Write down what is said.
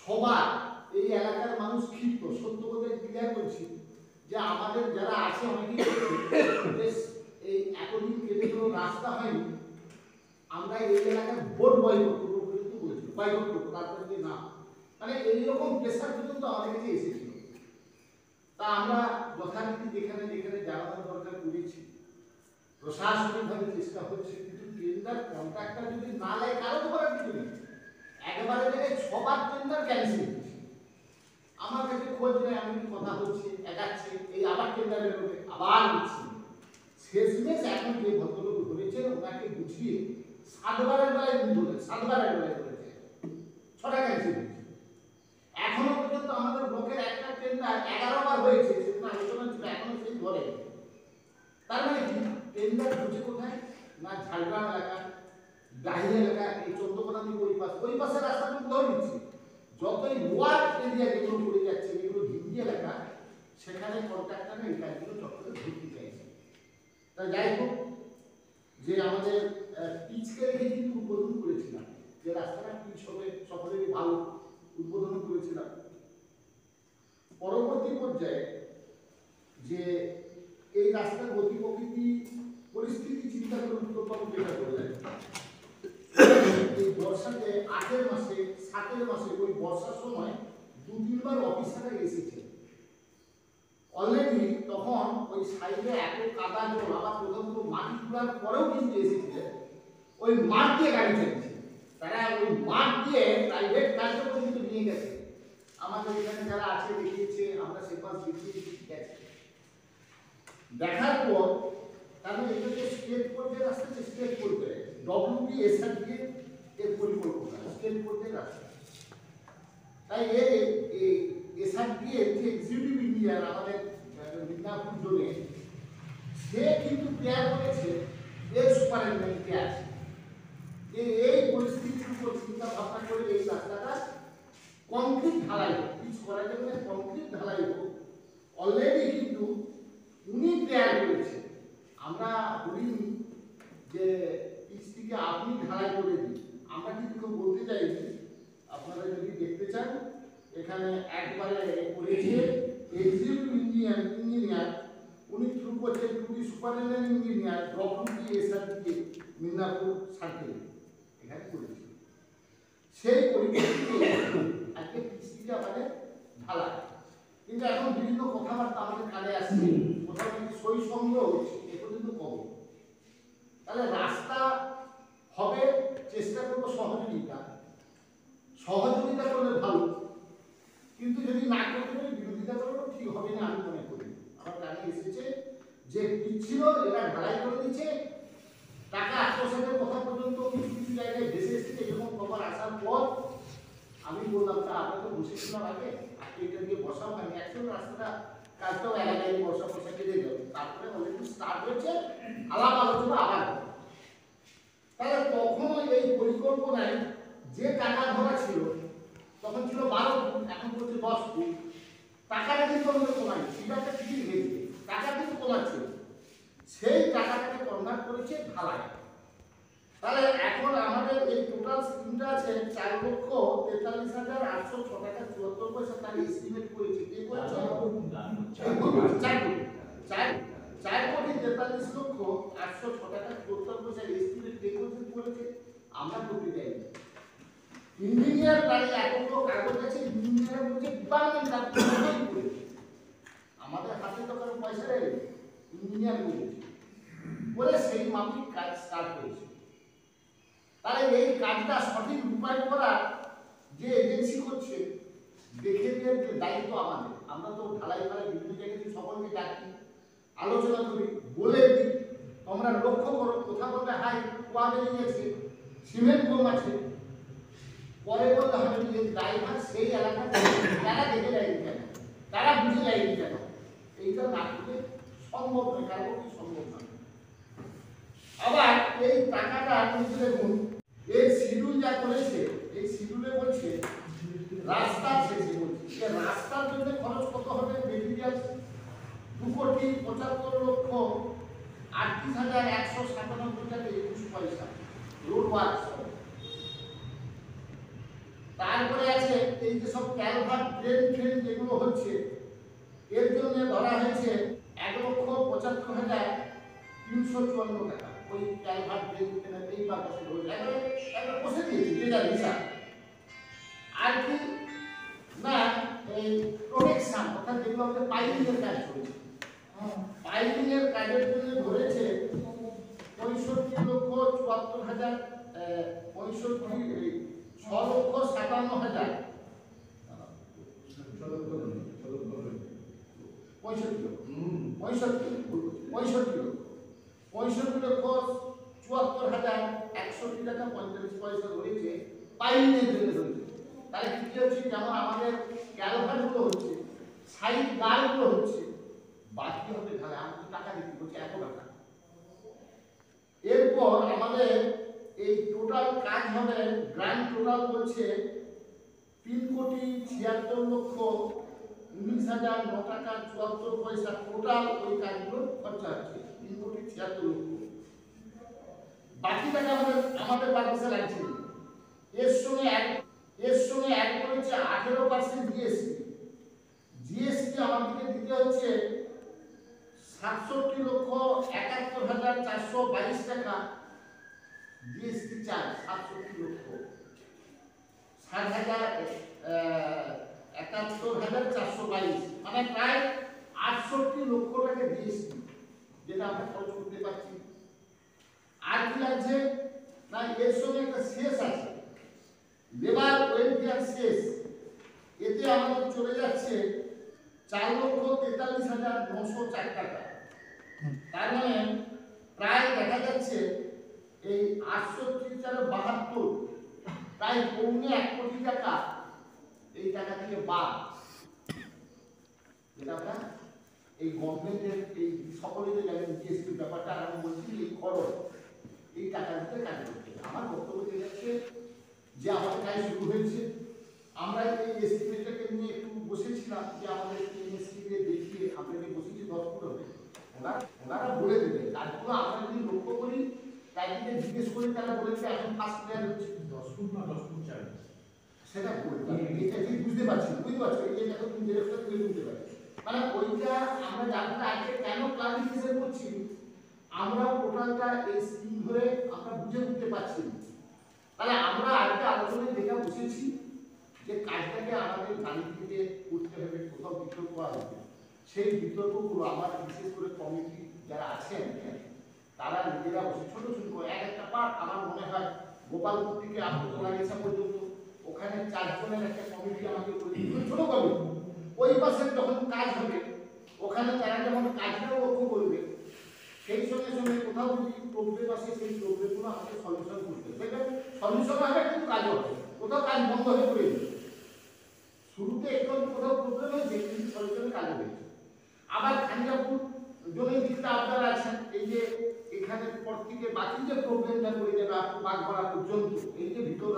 সবার এই এলাকার মানুষ ক্ষিপ্ত, সত্য কথা ক্লিয়ার করছি যে আমাদের যারা আছে অনেকেই এই এতদিন কেটে কোনো রাস্তা হয়নি, আমরা এই এলাকায় ভোট বয়কট করবো পর্যন্ত বলছি, বয়কট করবো, তারপরে যে না, মানে এইরকম প্রেশার পর্যন্ত আমাদের কাছে এসেছিল। তা আমরা যথারীতি যেখানে যেখানে জানানোর দরকার করেছি, প্রশাসনিকভাবে চেষ্টা হচ্ছে, কিন্তু টেন্ডার কন্ট্রাক্টর যদি না নেয় কারো তো করার কিছু নেই। একবারে দেখে সবার টেন্ডার ক্যান্সেল হচ্ছে, আমার কাছে খোঁজ নেই, আমি কথা হচ্ছে একাচ্ছে, এই আবার টেন্ডারের লোকে আবার দিচ্ছি। শেষমেশ এখন যে ভদ্রলোক ধরেছেন ওনাকে বুঝিয়ে 7বারের বেলায় ধরেছে, 7বারের বেলায় ধরেছে, 6টা ক্যান্সেল হচ্ছে। এখনো পর্যন্ত আমাদের ব্লকের একটা টেন্ডার 11বার হয়েছে, সেদিন আলোচনা ছিল, এখনো সেই ধরে। তার মানে কি টেন্ডার হচ্ছে কোথায় না ঝাড়গ্রাম এলাকা, ডাহির এলাকা, এই চন্দ্রকোনা থেকে ওই পাশে রাস্তাটুকু ধরে নিচ্ছে। যতই ওয়ার্ড এরিয়া যেগুলো পড়ে যাচ্ছে, যেগুলো হিন্দি এলাকা, সেখানে কন্ট্রাক্টর এই কাজগুলো চক্করে ঘুরতে চাইছে। তাই যাই হোক, যে আমাদের পিচকে রেখে কিন্তু উদ্বোধন করেছিলাম, যে রাস্তাটা পিচ হবে সকলেরই ভালো, উদ্বোধন করেছিলাম। পরবর্তী পর্যায়ে যে এই রাস্তার গতি প্রকৃতি পরিস্থিতি চিন্তা করে উত্তরবঙ্গ যেটা করলেন, এই বর্ষাতে 8 মাসে 7 মাসে ওই বর্ষার সময় 2-3বার অফিসাররা এসেছে অলরেডি। তখন ওই সাইডে এত কাদা জল, আবার প্রথমত মাটি তোলার পরেও কিন্তু এসেছে, ওই মাঠ দিয়ে গাড়ি চালিয়েছে তারা, ওই মাঠ দিয়ে প্রাইভেট কাজে পর্যন্ত নিয়ে গেছে। আমাদের এখানে যারা আছে দেখিয়েছে, আমরা সেপাস দেখিয়েছি, ঠিক আছে। দেখার পর তাহলে এটা যে স্টেট পর্যায়ে রাস্তা, স্টেট পর্যায়ে WBSR দিয়ে এর পরিকল্পনা, স্টেট পর্যায়ে রাস্তা। তাই এই এসআর দিয়ে যে এক্সিকিউটিভ ইঞ্জিনিয়ার আমাদের মিদনাপুর জোনে, সে কিন্তু প্রেয়ার করেছে এর সুপারিনটেন্ডেন্টকে আছে যে এই পরিস্থিতির উপর চিন্তা ভাবনা করে এই রাস্তাটা কংক্রিট ঢালাই হোক, পিচ করা যাবে না, কংক্রিট ঢালাই হোক। অলরেডি কিন্তু উনি প্রেয়ার করেছে, আমরা বলিনি যে পিচটিকে আপনি ঢালাই করে দিন, আমরা কিন্তু কেউ বলতে চাইনি। আপনারা যদি দেখতে চান, এখানে একবারে করেছে এক্সিকিউটিভ ইঞ্জিনিয়ার, উনি থ্রু করছেন টুডি সুপারিনটেন্ডেন্ট ইঞ্জিনিয়ার WBSR দিয়ে মিদনাপুর সার্কেল, এখানে করেছে। সেই পরিপ্রেক্ষিতে আজকে পিচটিকে আমাদের ঢালাই, কিন্তু এখন বিভিন্ন কথাবার্তা আমাদের কানে আসছে, কোথাও কিন্তু সই সংগ্রহ হচ্ছে, এ পর্যন্ত কবে। তাহলে রাস্তা হবে, চেষ্টা করবো সহযোগিতা করলে ভালো, কিন্তু যদি না করতে পারি বিরোধিতা করলেও ঠিক হবে না আমি মনে করি। আমার কানে এসেছে যে পিচ্ছিল, এরা ঢালাই করে দিচ্ছে, টাকা আত্মসাতের কথা পর্যন্ত কিছু কিছু জায়গায় ভেসে এসেছে। এরকম খবর আসার পর আমি বললাম, তা আমরা তো বসেছিলাম আগে, আজকে এটা দিয়ে বসাও কেন, অ্যাকচুয়ালি রাস্তাটা কাজটাও এলাকায় বসা কেটে যাবে। তারপরে অলরেডি স্টার্ট হয়েছে, আলাপ আলোচনা আবার। তাহলে তখন এই পরিকল্পনায় যে টাকা ধরা ছিল, তখন ছিল 12 ফুট, এখন বলছে 10 ফুট। টাকাটা কিন্তু আমাদের কমাই, সেটাতে টিকিট হয়েছে, টাকা কিন্তু কমাচ্ছে, সেই টাকাটাকে কনভার্ট করেছে ঢালাই। তাহলে এখন আমাদের এই টোটাল স্কিমটা আছে 4,43,806 টাকা 74 পয়সা, তার এস্টিমেট করেছে। কে করেছে? 4,43,806 টাকা 74 পয়সা এস্টিমেট কে করেছে? আমরা করতে চাই। ইঞ্জিনিয়ার তাই এতগুলো কাগজ আছে, ইঞ্জিনিয়ার বলছে ডিপার্টমেন্ট করেছে, আমাদের হাতে তো কারো পয়সা নেই, ইঞ্জিনিয়ার করেছে বলে সেই মাফিক কাজ স্টার্ট হয়েছে। তাহলে এই কাজটা সঠিক রূপায়ণ করা যে এজেন্সি করছে, দেখে দেওয়ার যে দায়িত্ব আমাদের। আমরা তো ঢালাই ফালাই বিভিন্ন জায়গায় সকলকে ডাকি, আলোচনা করি, বলে দিই তোমরা লক্ষ্য করো, কথা বলবে হাই কুয়া বেরিয়ে গেছে, সিমেন্ট কম আছে, পরে বলতে হবে যে ড্রাইভার সেই এলাকায় তারা দেখে যায়নি কেন, তারা বুঝে যায়নি কেন, এইটা না করলে সম্ভব নয়, কারো কি সম্ভব না। আবার এই টাকাটা কিন্তু দেখুন, এই শিডিউল যা করেছে, এই শিডিউলে বলছে রাস্তা শেষে বলছে যে রাস্তার জন্য খরচ কত হবে, মেটেরিয়াল 2,75,38,197 টাকা 21 পয়সা রোড ওয়ার্ক। তারপরে আছে এই যে সব ক্যালভার্ট ড্রেন ট্রেন যেগুলো হচ্ছে এর জন্য ধরা হয়েছে 1,75,354 টাকা। ওই ক্যালভার্ট ড্রেন ট্রেনের এই পারপাসে ধরে একটা বসে দিয়েছি যেটা হিসাব। আর কি না এই প্রোটেকশন অর্থাৎ যেগুলো আমাদের পাইলিংয়ের কাজ চলছে, পাইলিংয়ের কাজের জন্য ধরেছে 65,74,000 6,57,000 65,74,160 টাকা 45 পয়সা ধরেছে পাইলিংয়ের জন্য ধরেছে। তাহলে কি হচ্ছে, যেমন আমাদের ক্যালভার্ট গুলো হচ্ছে, সাইড গার্ড গুলো হচ্ছে, বাকি হবে তাহলে আমাকে টাকা দিতে হচ্ছে 1 টাকা। এরপর আমাদের এই টোটাল কাজ হবে, গ্র্যান্ড টোটাল বলছে 3,76,19,009 টাকা 74 পয়সা টোটাল ওই কাজগুলো খরচা হচ্ছে 3,76,00,000। বাকি টাকা আমাদের পারপাসে লাগছে। এর সঙ্গে অ্যাড করেছে 18% জিএসটি। জিএসটি আমাদেরকে দিতে হচ্ছে 67,71,422 টাকা জিএসটি চার্জ। 67,71,422 মানে প্রায় 68 লক্ষ টাকা জিএসটি যেটা আমরা খরচ করতে পারছি। আর কি লাগছে না, এর সঙ্গে একটা শেষ আছে, লেবার ওয়েলফেয়ার শেষ। এতে আমাদের চলে যাচ্ছে 4,43,904 টাকা। তার মানে প্রায় দেখা যাচ্ছে এই 873,72 প্রায় 1.25 কোটি টাকা এই টাকা থেকে বাদ। যেটা আমরা এই গভর্নমেন্টের এই সকলে যে জানেন জিএসটি ব্যাপারটা আমি বলছি এই খরচ এই টাকার ভিতরে কাজ করতে। আমার বক্তব্য যাচ্ছে যে আমাদের কাজ শুরু হয়েছে, আমরা এই এস্টিমেটটাকে নিয়ে একটু বসেছিলাম যে আমাদের এমএসটিকে দেখিয়ে আপনাকে বসেছি 10 ফুট হবে, ওনারা বলে দেবে কাজগুলো আমরা যদি লক্ষ্য করি তাই দিকে জিজ্ঞেস করি তারা বলেছে এখন ফার্স্ট প্লেয়ার হচ্ছে 10 ফুট না 10 ফুট চাই সেটা বলতে এটা ঠিক বুঝতে পারছি এই দেখো তুমি যেটা তুমি বুঝতে পারছি মানে ওইটা আমরা জানতে আগে কেন ক্লারিফিকেশন করছি, আমরা টোটালটা এই স্কিম ধরে আমরা বুঝে উঠতে পারছি। তাহলে আমরা আজকে আলোচনায় দেখা বসেছি যে কাজটাকে আমাদের গাড়ি থেকে করতে হবে, কোথাও বিতর্ক হবে, সেই বিতর্কগুলো আমার বিশেষ করে কমিটি যারা আছেন তারা নিজেরা বসে ছোট ছোট করে একটা পার্ট আমার মনে হয় গোপালপুর থেকে আপনার পর্যন্ত ওখানে 4 জনের একটা কমিটি আমাকে ছোট কমিটি, ওই পাশে যখন কাজ হবে ওখানে তারা যখন কাজটাও লক্ষ্য করবে সেই সঙ্গে সঙ্গে কোথাও যদি প্রবলেম আসে সেই প্রবলেমগুলো আমাকে সলিউশন করতে হবে। সলিউশন হবে কিন্তু কাজও হবে, কোথাও কাজ বন্ধ হয়ে পড়ে যাবে। শুরুতে একটু কোথাও প্রবলেম হয়েছে কিন্তু সলিউশনে কাজ হয়েছে। আবার খাঞ্জাপুর জমির দিকটা আপনারা আছেন, এই যে এখানে পর থেকে বাকি যে প্রবলেমটা করে যাবে বাগবাড়া পর্যন্ত এই যে ভিতর